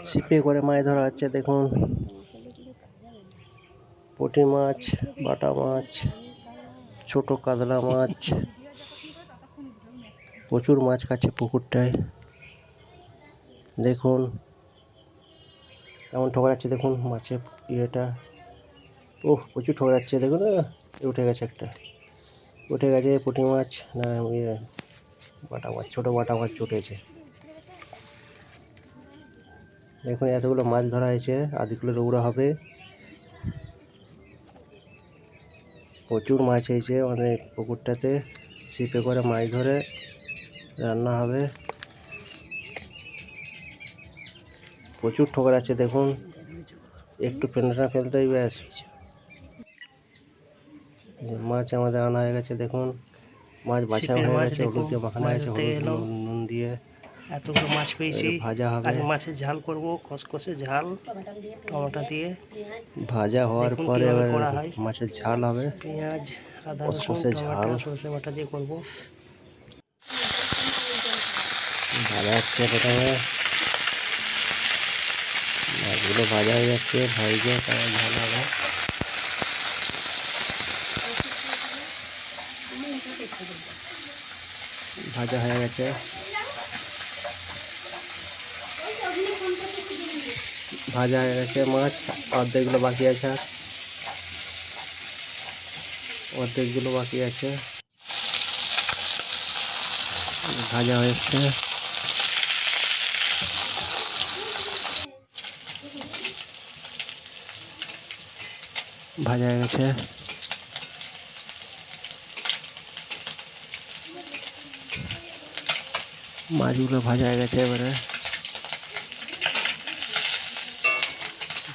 ছিপে করে মাছ ধরা হচ্ছে। দেখুন পুঁটি মাছ, বাটা মাছ, ছোট কাতলা মাছ, প্রচুর মাছ খাচ্ছে পুকুরটায়। দেখুন কেমন ঠোকরাচ্ছে, দেখুন মাছের ইয়েটা। ওহ, প্রচুর ঠোকরাচ্ছে, দেখুন উঠে গেছে, একটা উঠে গেছে পুঁটি মাছ, না ইয়ে বাটা মাছ, ছোটো বাটা মাছ উঠেছে। দেখুন এতগুলো মাছ ধরা হয়েছে, আদিগুলো রৌড়া হবে। প্রচুর মাছ হয়েছে আমাদের পুকুরটাতে। ছিপে করে মাছ ধরে রান্না হবে। প্রচুর ঠোকরাচ্ছে, দেখুন একটু ফেলনা ফেলতেই ব্যাস মাছ আমাদের আনা হয়ে গেছে। দেখুন মাছ বাছা হয়ে গেছে, হলুদ দিয়ে মাখানো হয়েছে, হলুদ নুন দিয়ে এতগুলো মাছ পেয়েছি। ভাজা হবে। আজ মাছের ঝাল করব, খসখসে ঝাল টমেটো দিয়ে। ভাজা হওয়ার পরে এবার করা হয়, মাছের ঝাল হবে, পেঁয়াজ, আদা রসুন, কসকসে ঝাল। টমেটো, সরষে বাটা দিয়ে করব। ভাজা হচ্ছে, প্রথমে মাছগুলো ভাজা হয়ে যাচ্ছে, ভাজে তারপর ঝাল হবে। ভাজা হয়ে গেছে, ভাজা হয়ে গেছে মাছ। অর্ধেকগুলো বাকি আছে, অর্ধেকগুলো বাকি আছে। ভাজা হয়েছে, ভাজা হয়ে গেছে। মাছগুলো ভাজা হয়ে গেছে। এবারে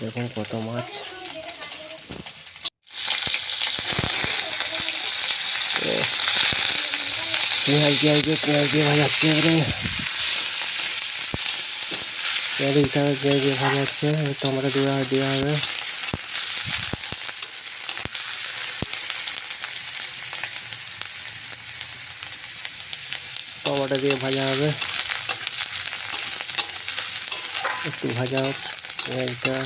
দেখুন কত মাছ। পেঁয়াজ দিয়ে ভাজাচ্ছে। এবারে পেঁয়াজ দিয়ে ভাজাচ্ছে, টমেটো দেওয়া হবে। টমেটো দিয়ে ভাজা হবে, একটু ভাজা হোক পেঁয়াজটা,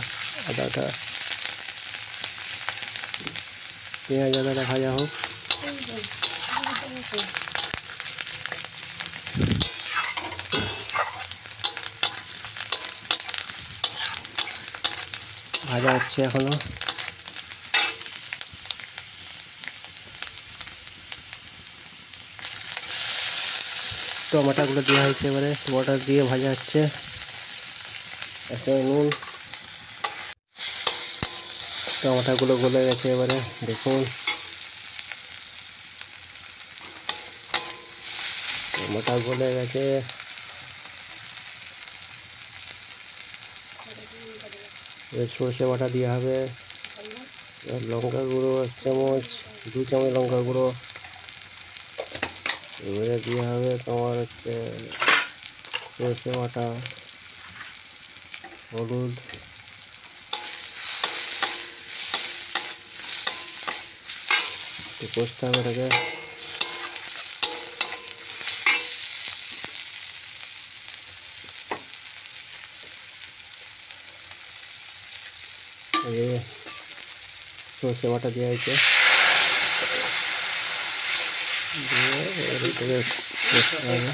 আদাটা, পেঁয়াজ আদাটা ভাজা হোক। ভাজা হচ্ছে এখনো। টমেটোগুলো দেওয়া হয়েছে, এবারে টমেটো দিয়ে ভাজা হচ্ছে। একটা নুন, টমেটোগুলো গলে গেছে। এবারে দেখুন টমেটো গলে গেছে। সর্ষে বাটা দেওয়া হবে, লঙ্কা গুঁড়ো 1 চামচ, 2 চামচ লঙ্কা গুঁড়ো। এবারে দেওয়া হবে তোমার হচ্ছে সর্ষে বাটা, হলুদ, একটু কষতে হবে এটাকে। সর্ষে বাটা দেওয়া হয়েছে, দিয়ে এটাকে কষতে হবে।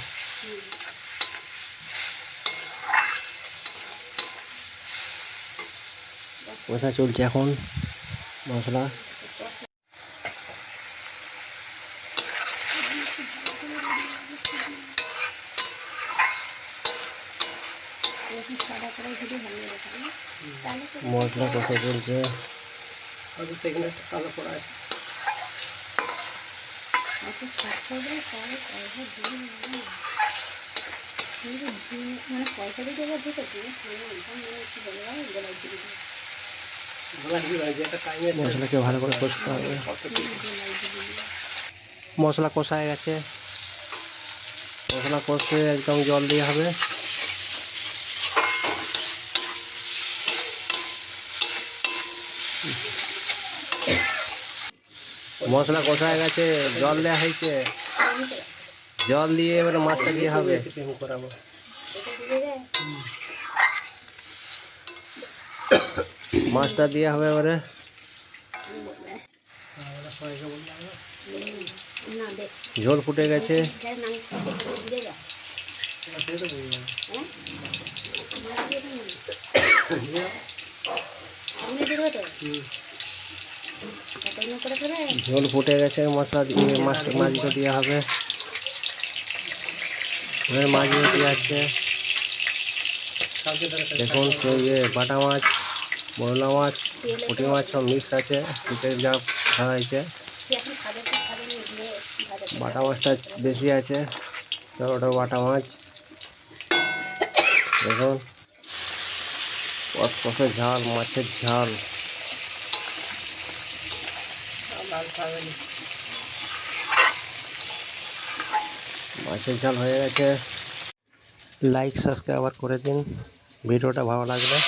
কষা চলছে এখন মশলা। মশলা কষা চলছে। মশলাকে ভালো করে কষতে হবে। মশলা কষা হয়ে গেছে, মশলা কষে একদম জল দিয়ে হবে। মশলা কষা হয়ে গেছে, জল দেওয়া হয়েছে, জল দিয়ে এবারে মাছটা দিয়ে হবে। মাছটা দেওয়া হবে এবারে। ঝোল ফুটে গেছে। ঝোল ফুটে গেছে, মশলা দিয়ে মাছটা দেওয়া হবে। এবার মাছগুলো দিয়ে যাচ্ছে। দেখুন বাটা মাছ, মৌলা মাছ, পুঁটি মাছ সব মিক্স আছে, শীতের যা ধরা হয়েছে। বাটা মাছটা বেশি আছে, ওটা বাটা মাছ। দেখুন কষকষে ঝাল, মাছের ঝাল। মাছের ঝাল হয়ে গেছে। লাইক সাবস্ক্রাইব করে দিন ভিডিওটা ভালো লাগলে।